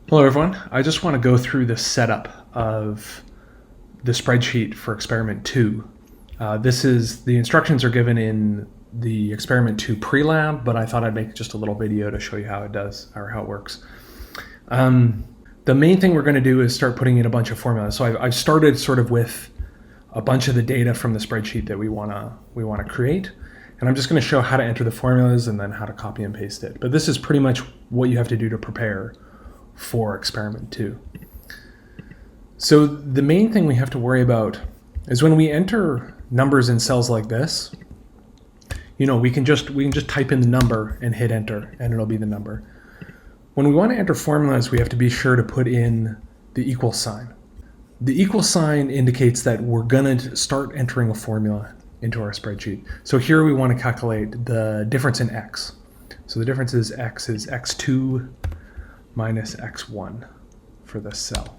Hello everyone, I just want to go through the setup of the spreadsheet for experiment 2. The instructions are given in the experiment 2 Prelab, but I thought I'd make just a little video to show you how it does or how it works. The main thing we're going to do is start putting in a bunch of formulas. So I've started sort of with a bunch of the data from the spreadsheet that we want to create. And I'm just going to show how to enter the formulas and then how to copy and paste it. But this is pretty much what you have to do to prepare for experiment 2. So the main thing we have to worry about is when we enter numbers in cells like this, we can just type in the number and hit enter and it'll be the number. When we want to enter formulas, we have to be sure to put in the equal sign. The equal sign indicates that we're going to start entering a formula into our spreadsheet. So here we want to calculate the difference in x. So the difference is x is x2 minus x1 for this cell.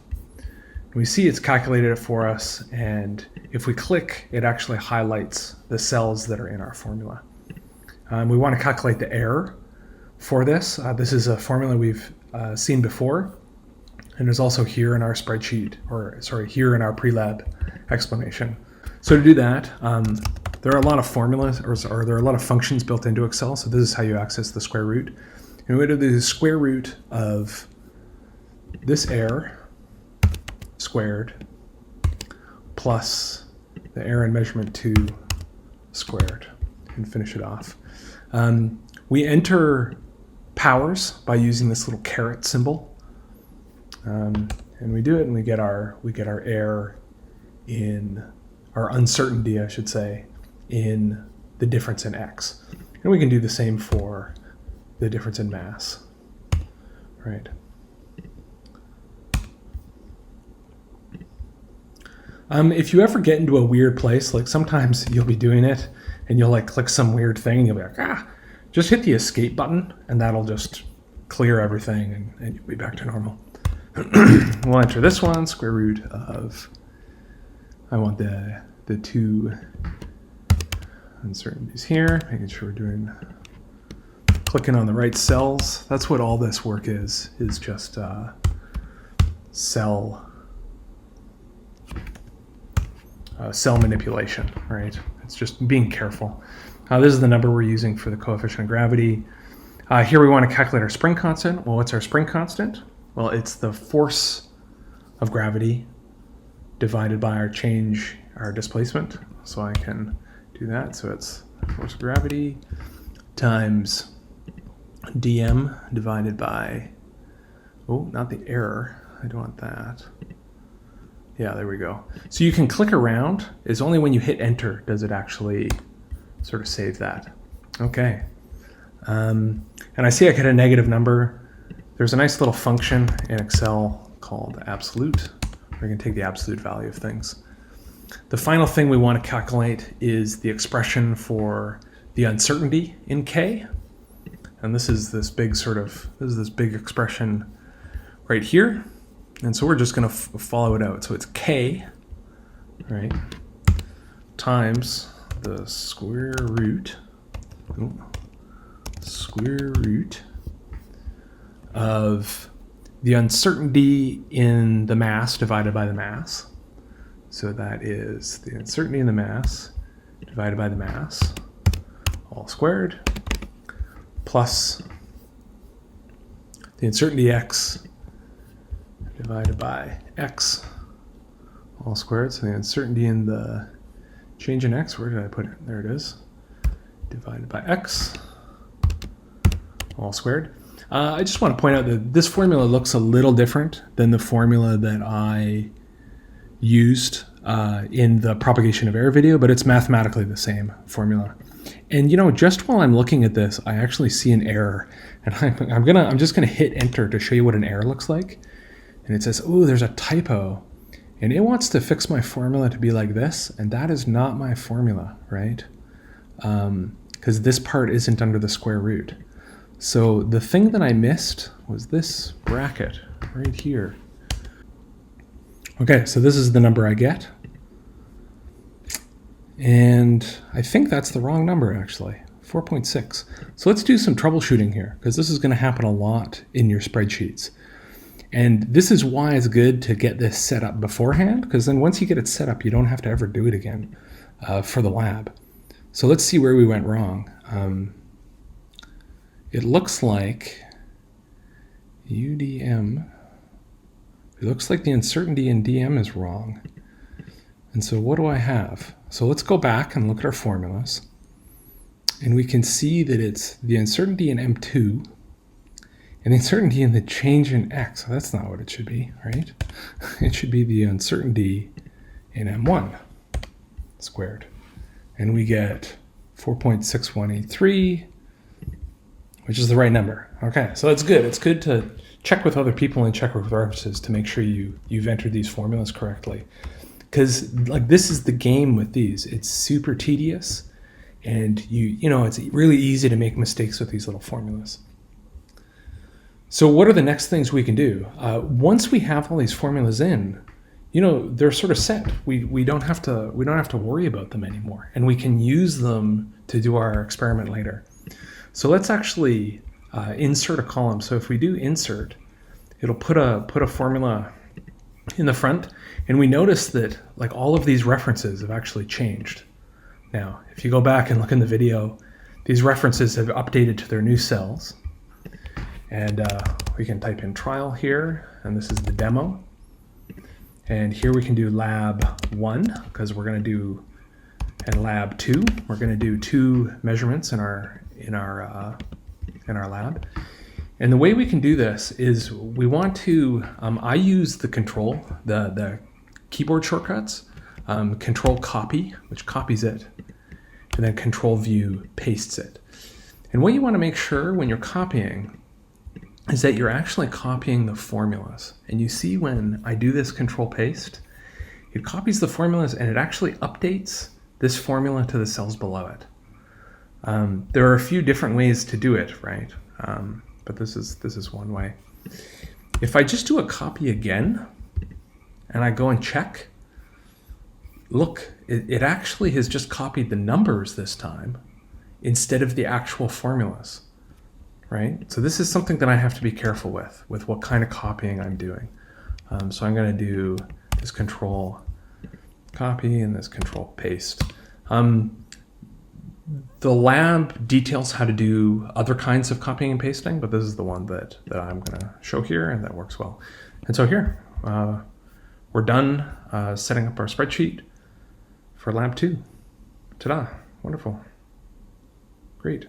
We see it's calculated it for us, and if we click, it actually highlights the cells that are in our formula. We want to calculate the error for this. This is a formula we've seen before, and is also here in our spreadsheet, here in our Prelab explanation. So to do that, there are a lot of formulas, or there are a lot of functions built into Excel, so this is how you access the square root. And we do the square root of this error squared plus the error in measurement 2 squared and finish it off. We enter powers by using this little caret symbol. And we do it and we get our error in our uncertainty, I should say, in the difference in x. And we can do the same for the difference in mass, right? If you ever get into a weird place, like sometimes you'll be doing it and you'll click some weird thing and you'll be like, just hit the escape button and that'll just clear everything and you'll be back to normal. We'll enter this one, square root of, I want the two uncertainties here, making sure we're clicking on the right cells. That's what all this work is just cell manipulation, right? It's just being careful. This is the number we're using for the coefficient of gravity. Here we want to calculate our spring constant. Well, what's our spring constant? Well, it's the force of gravity divided by our displacement. So I can do that. So it's force of gravity times dm divided by, not the error. I don't want that. Yeah, there we go. So you can click around. It's only when you hit enter does it actually sort of save that. Okay. And I see I get a negative number. There's a nice little function in Excel called absolute. We're going to take the absolute value of things. The final thing we want to calculate is the expression for the uncertainty in K. And this is this big expression right here. And so we're just going to follow it out. So it's K, right, times the square root of the uncertainty in the mass divided by the mass. So that is the uncertainty in the mass divided by the mass, all squared, plus the uncertainty x divided by x, all squared. So the uncertainty in the change in x, where did I put it? There it is, divided by x, all squared. I just want to point out that this formula looks a little different than the formula that I used in the propagation of error video, but it's mathematically the same formula. And just while I'm looking at this, I actually see an error, and I'm just gonna hit enter to show you what an error looks like. And it says, there's a typo, and it wants to fix my formula to be like this, and that is not my formula, right? Because this part isn't under the square root. So the thing that I missed was this bracket right here. Okay, so this is the number I get. And I think that's the wrong number, actually, 4.6. So let's do some troubleshooting here, because this is going to happen a lot in your spreadsheets. And this is why it's good to get this set up beforehand, because then once you get it set up, you don't have to ever do it again for the lab. So let's see where we went wrong. It looks like UDM, it looks like the uncertainty in DM is wrong. And so what do I have? So let's go back and look at our formulas. And we can see that it's the uncertainty in M2 and the uncertainty in the change in X. So that's not what it should be, right? It should be the uncertainty in M1 squared. And we get 4.6183, which is the right number. Okay, so that's good. It's good to check with other people and check with references to make sure you've entered these formulas correctly. Because like this is the game with these. It's super tedious, and you know it's really easy to make mistakes with these little formulas. So what are the next things we can do? Once we have all these formulas in, you know, they're sort of set. We don't have to worry about them anymore, and we can use them to do our experiment later. So let's actually insert a column. So if we do insert, it'll put a formula in the front, and we notice that like all of these references have actually changed. Now, if you go back and look in the video, these references have updated to their new cells, and we can type in trial here, and this is the demo. And here we can do lab 1 because we're going to do, and lab 2. We're going to do 2 measurements in our lab. And the way we can do this is we want to, I use the control, the keyboard shortcuts, control copy, which copies it, and then control view pastes it. And what you want to make sure when you're copying is that you're actually copying the formulas. And you see when I do this control paste, it copies the formulas and it actually updates this formula to the cells below it. There are a few different ways to do it, right? But this is one way. If I just do a copy again, and I go and check, look, it actually has just copied the numbers this time instead of the actual formulas, right? So this is something that I have to be careful with what kind of copying I'm doing. So I'm going to do this control copy and this control paste. The lab details how to do other kinds of copying and pasting, but this is the one that I'm going to show here, and that works well. And so here, we're done setting up our spreadsheet for lab 2. Ta-da, wonderful, great.